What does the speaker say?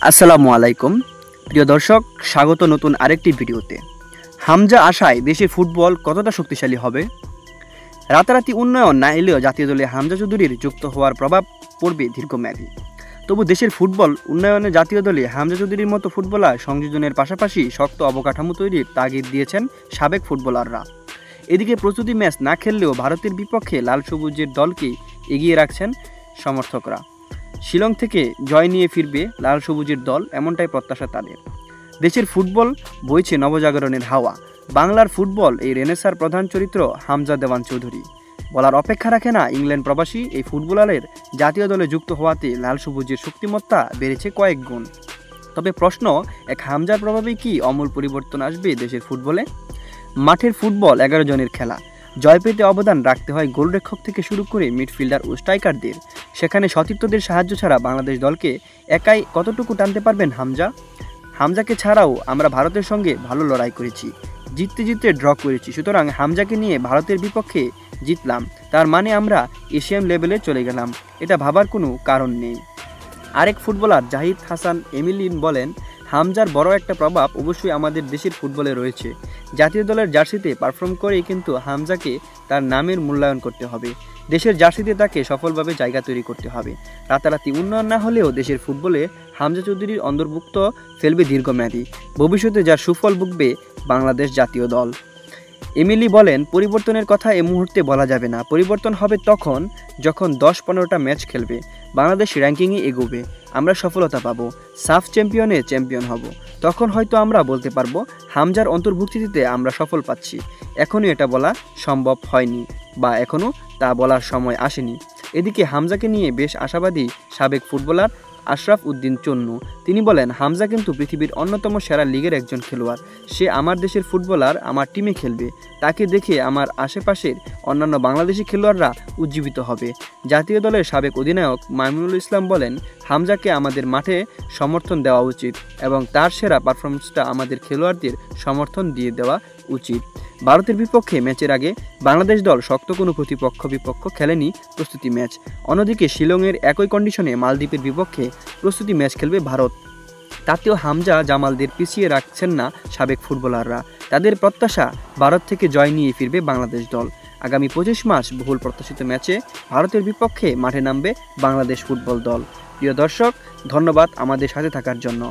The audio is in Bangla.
আসসালামু আলাইকুম প্রিয় দর্শক, স্বাগত নতুন আরেকটি ভিডিওতে। হামজা আশায় দেশের ফুটবল কতটা শক্তিশালী হবে? রাতারাতি উন্নয়ন না এলেও জাতীয় দলে হামজা চৌধুরীর যুক্ত হওয়ার প্রভাব পড়বে দীর্ঘমেয়াদী। তবু দেশের ফুটবল উন্নয়নে জাতীয় দলে হামজা চৌধুরীর মতো ফুটবলার সংযোজনের পাশাপাশি শক্ত অবকাঠামো তৈরির তাগিদ দিয়েছেন সাবেক ফুটবলাররা। এদিকে প্রস্তুতি ম্যাচ না খেললেও ভারতের বিপক্ষে লাল সবুজের দলকে এগিয়ে রাখছেন সমর্থকরা। শিলং থেকে জয় নিয়ে ফিরবে লাল সবুজের দল, এমনটাই প্রত্যাশা তাদের। দেশের ফুটবল বইছে নবজাগরণের হাওয়া। বাংলার ফুটবল এই রেনেসার প্রধান চরিত্র হামজা দেওয়ান চৌধুরী। বলার অপেক্ষা রাখে না, ইংল্যান্ড প্রবাসী এই ফুটবলারের জাতীয় দলে যুক্ত হওয়াতে লাল সবুজের শক্তিমত্তা বেড়েছে কয়েক গুণ। তবে প্রশ্ন, এক হামজার প্রভাবে কি আমূল পরিবর্তন আসবে দেশের ফুটবলে? মাঠের ফুটবল 11 জনের খেলা। জয় পেতে অবদান রাখতে হয় গোলরক্ষক থেকে শুরু করে মিডফিল্ডার ও স্ট্রাইকারদের। সেখানে সতীর্থদের সাহায্য ছাড়া বাংলাদেশ দলকে একাই কতটুকু টানতে পারবেন হামজা? হামজাকে ছাড়াও আমরা ভারতের সঙ্গে ভালো লড়াই করেছি, জিততে জিততে ড্র করেছি। সুতরাং হামজাকে নিয়ে ভারতের বিপক্ষে জিতলাম, তার মানে আমরা এশিয়ান লেভেলে চলে গেলাম, এটা ভাবার কোনো কারণ নেই। আরেক ফুটবলার জাহিদ হাসান এমিলিন বলেন, হামজার বড় একটা প্রভাব অবশ্যই আমাদের দেশের ফুটবলে রয়েছে। জাতীয় দলের জার্সিতে পারফর্ম করেই কিন্তু হামজাকে তার নামের মূল্যায়ন করতে হবে। দেশের জার্সিতে তাকে সফলভাবে জায়গা তৈরি করতে হবে। রাতারাতি উন্নয়ন না হলেও দেশের ফুটবলে হামজা চৌধুরীর অন্তর্ভুক্ত ফেলবে দীর্ঘমেয়াদী, ভবিষ্যতে যার সুফল ভুগবে বাংলাদেশ জাতীয় দল। এমিলি বলেন, পরিবর্তনের কথা এ মুহূর্তে বলা যাবে না। পরিবর্তন হবে তখন যখন 10-15টা ম্যাচ খেলবে, বাংলাদেশ র্যাঙ্কিংয়ে এগোবে, আমরা সফলতা পাবো, সাফ চ্যাম্পিয়নে চ্যাম্পিয়ন হব। তখন হয়তো আমরা বলতে পারবো হামজার অন্তর্ভুক্তিতে আমরা সফল পাচ্ছি। এখনও এটা বলা সম্ভব হয়নি বা এখনও তা বলার সময় আসেনি। এদিকে হামজাকে নিয়ে বেশ আশাবাদী সাবেক ফুটবলার আশরাফ উদ্দিন চন্নু। তিনি বলেন, হামজা কিন্তু পৃথিবীর অন্যতম সেরা লিগের একজন খেলোয়াড়। সে আমার দেশের ফুটবলার, আমার টিমে খেলবে। তাকে দেখে আমার আশেপাশের অন্যান্য বাংলাদেশি খেলোয়াড়রা উজ্জীবিত হবে। জাতীয় দলের সাবেক অধিনায়ক মাইমুনুল ইসলাম বলেন, হামজাকে আমাদের মাঠে সমর্থন দেওয়া উচিত এবং তার সেরা পারফরমেন্সটা আমাদের খেলোয়াড়দের সমর্থন দিয়ে দেওয়া উচিত। ভারতের বিপক্ষে ম্যাচের আগে বাংলাদেশ দল শক্ত কোনো বিপক্ষ খেলেনি প্রস্তুতি ম্যাচ। অন্যদিকে শিলংয়ের একই কন্ডিশনে মালদ্বীপের বিপক্ষে প্রস্তুতি ম্যাচ খেলবে ভারত। তাতেও হামজা জামালদের পিছিয়ে রাখছেন না সাবেক ফুটবলাররা। তাদের প্রত্যাশা, ভারত থেকে জয় নিয়ে ফিরবে বাংলাদেশ দল। আগামী 25 মার্চ বহুল প্রত্যাশিত ম্যাচে ভারতের বিপক্ষে মাঠে নামবে বাংলাদেশ ফুটবল দল। প্রিয় দর্শক, ধন্যবাদ আমাদের সাথে থাকার জন্য।